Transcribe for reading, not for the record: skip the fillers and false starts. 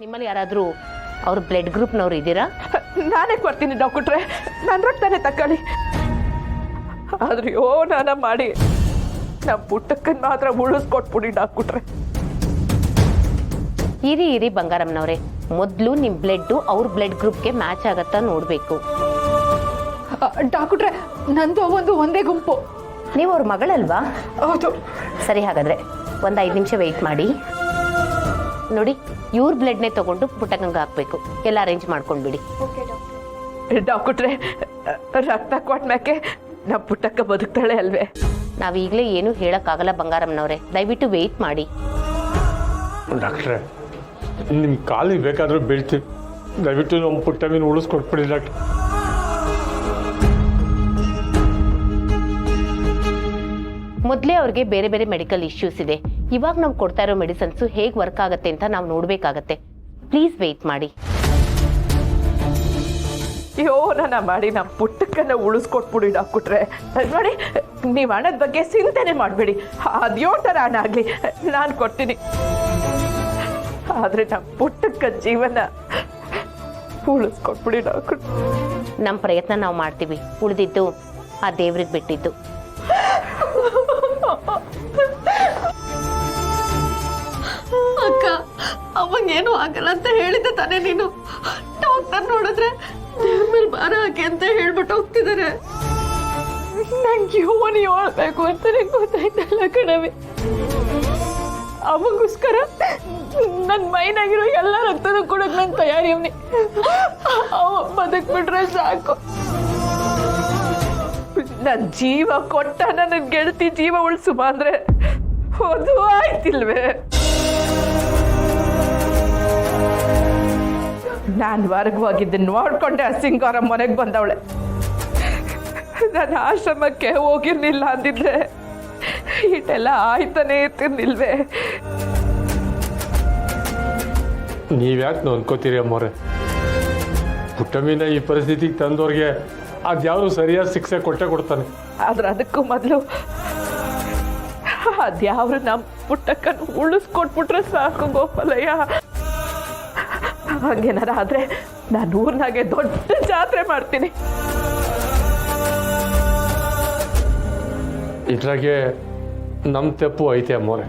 ನಿಮ್ಮಲ್ಲಿ ಯಾರಾದರೂ ಅವ್ರ ಬ್ಲಡ್ ಗ್ರೂಪ್ನವ್ರು ಇದ್ದೀರಾ? ನಾನೇ ಕೊಡ್ತೀನಿ ಡಾಕ್ಟ್ರೆ, ನನ್ನ ರಕ್ತನೇ ತಕೊಳ್ಳಿ. ಆದ್ರೆ ನಾನ ಮಾಡಿ ನಮ್ಮ ಪುಟ್ಟಕ್ಕನ್ ಮಾತ್ರ ಉಳಿಸ್ಕೊಟ್ಬಿಡಿ ಡಾಕ್ಟ್ರೆ. ಇರಿ ಬಂಗಾರಮ್ಮನವ್ರೆ, ಮೊದಲು ನಿಮ್ಮ ಬ್ಲಡ್ಡು ಅವ್ರ ಬ್ಲಡ್ ಗ್ರೂಪ್ಗೆ ಮ್ಯಾಚ್ ಆಗತ್ತಾ ನೋಡಬೇಕು. ಡಾಕ್ಟ್ರೆ, ನಂದು ಒಂದೇ ಗುಂಪು. ನೀವು ಅವ್ರ ಮಗಳಲ್ವಾ? ಹೌದು. ಸರಿ, ಹಾಗಾದರೆ ಒಂದು 5 ನಿಮಿಷ ವೆಯ್ಟ್ ಮಾಡಿ. ನೋಡಿ, ಇವ್ರ ಬ್ಲಡ್ನೇ ತಗೊಂಡು ಪುಟ್ಟಕ್ಕಂಗೆ ಹಾಕಬೇಕು. ಎಲ್ಲ ಅರೇಂಜ್ ಮಾಡ್ಕೊಂಡ್ಬಿಡಿ. ಡಾಕ್ಟ್ರೆ, ರಕ್ತ ಕೊಟ್ಮ್ಯಾಕೆ ನಮ್ಮ ಪುಟ್ಟಕ್ಕ ಬದುಕ್ತಾಳೆ ಅಲ್ವೇ? ನಾವೀಗಲೇ ಏನೂ ಹೇಳೋಕ್ಕಾಗಲ್ಲ ಬಂಗಾರಮ್ಮನವ್ರೆ, ದಯವಿಟ್ಟು ವೆಯ್ಟ್ ಮಾಡಿ. ಡಾಕ್ಟ್ರೆ, ನಿಮ್ಮ ಕಾಲಿಗೆ ಬೇಕಾದರೂ ಬೀಳ್ತೀವಿ, ದಯವಿಟ್ಟು ನಮ್ಮ ಪುಟ್ಟವಿನ ಉಳಿಸ್ಕೊಟ್ಬಿಡಿ ಡಾಕ್ಟ್ರೆ. ಮೊದಲೇ ಅವ್ರಿಗೆ ಬೇರೆ ಬೇರೆ ಮೆಡಿಕಲ್ ಇಶ್ಯೂಸ್ ಇದೆ. ಇವಾಗ ನಾವು ಕೊಡ್ತಾ ಇರೋ ಮೆಡಿಸನ್ಸು ಹೇಗೆ ವರ್ಕ್ ಆಗುತ್ತೆ ಅಂತ ನಾವು ನೋಡಬೇಕಾಗತ್ತೆ. ಪ್ಲೀಸ್ ವೆಯ್ಟ್ ಮಾಡಿ. ಯೋನ ಮಾಡಿ ನಮ್ಮ ಪುಟ್ಟಕ್ಕನ್ನ ಉಳಿಸ್ಕೊಟ್ಬಿಡಿ ಡಾಕ್ಟ್ರೆ. ನೋಡಿ, ನೀವು ಹಣದ ಬಗ್ಗೆ ಚಿಂತನೆ ಮಾಡಬೇಡಿ. ಅದ್ಯೋ ಥರ ಹಣ ಆಗಲಿ ನಾನು ಕೊಡ್ತೀನಿ. ಆದರೆ ನಮ್ಮ ಪುಟ್ಟಕ್ಕ ಜೀವನ ಉಳಿಸ್ಕೊಟ್ಬಿಡಿ ಡಾಕ್ಟ್ರೆ. ನಮ್ಮ ಪ್ರಯತ್ನ ನಾವು ಮಾಡ್ತೀವಿ, ಉಳಿದಿದ್ದು ಆ ದೇವ್ರಿಗೆ ಬಿಟ್ಟಿದ್ದು. ಅಕ್ಕ, ಅವಂಗೇನು ಆಗಲ್ಲ ಅಂತ ಹೇಳಿದ್ದೆ ತಾನೇ ನೀನು? ಡಾಕ್ಟರ್ ನೋಡಿದ್ರೆ ದೇವ್ರ ಮೇಲೆ ಭಾರ ಹಾಕಿ ಅಂತ ಹೇಳ್ಬಿಟ್ಟು ಹೋಗ್ತಿದ್ದಾರೆ. ನಂಗೆ ಇವನು ಹೇಳ್ಬೇಕು ಅಂತ ನಂಗೆ ಗೊತ್ತಾಯ್ತಲ್ಲ ಕಣವೆ. ಅವಂಗೋಸ್ಕರ ನನ್ನ ಮೈನಾಗಿರೋ ಎಲ್ಲ ರಕ್ತದ ಕೊಡೋಕೆ ನಾನು ತಯಾರಿ. ಅವನಿ ಅವ ಬದುಕ್ಬಿಟ್ರೆ ಸಾಕು. ನನ್ನ ಜೀವ ಕೊಟ್ಟ ನನ್ನ ಗೆಳತಿ ಜೀವ ಉಳಿಸುಮ ಅಂದ್ರೆ ಅದು ಆಯ್ತಿಲ್ವೇ? ನಾನು ಹೊರಗೆ ಹೋಗಿದ್ದೆ ನೋಡ್ಕೊಂಡೆ. ಆ ಸಿಂಗಾರ ಮನೆಗೆ ಬಂದವಳೆ. ನಾನು ಆಶ್ರಮಕ್ಕೆ ಹೋಗಿರ್ಲಿಲ್ಲ ಅಂದಿದ್ರೆ ಇಟ್ಟೆಲ್ಲ ಆಯ್ತಾನೆ ಇರ್ತಿರ್ನಿಲ್ವೇ? ನೀವ್ಯಾಕೆ ನಾವು ಅನ್ಕೋತೀರಿ ಅಮ್ಮವ್ರೆ? ಪುಟ್ಟಮ್ಮಿನ ಈ ಪರಿಸ್ಥಿತಿಗೆ ತಂದವ್ರಿಗೆ ಅದ್ಯಾವುದು ಸರಿಯಾದ ಶಿಕ್ಷೆ ಕೊಡ್ತಾನೆ. ಆದ್ರೆ ಅದಕ್ಕೂ ಮೊದಲು ಅದ್ಯಾವ್ರು ನಮ್ಮ ಪುಟ್ಟಕ್ಕನ್ನು ಉಳಿಸ್ಕೊಟ್ಬಿಟ್ರೆ ಸಾಕು ಗೋಪಾಲಯ್ಯ. ಹಂಗೇನಾರ ಆದ್ರೆ ನಾನು ಊರ್ನಾಗೆ ದೊಡ್ಡ ಜಾತ್ರೆ ಮಾಡ್ತೀನಿ. ಇದ್ರಾಗೆ ನಮ್ಮ ತಪ್ಪು ಐತೆ ಅಮ್ಮವ್ರೆ.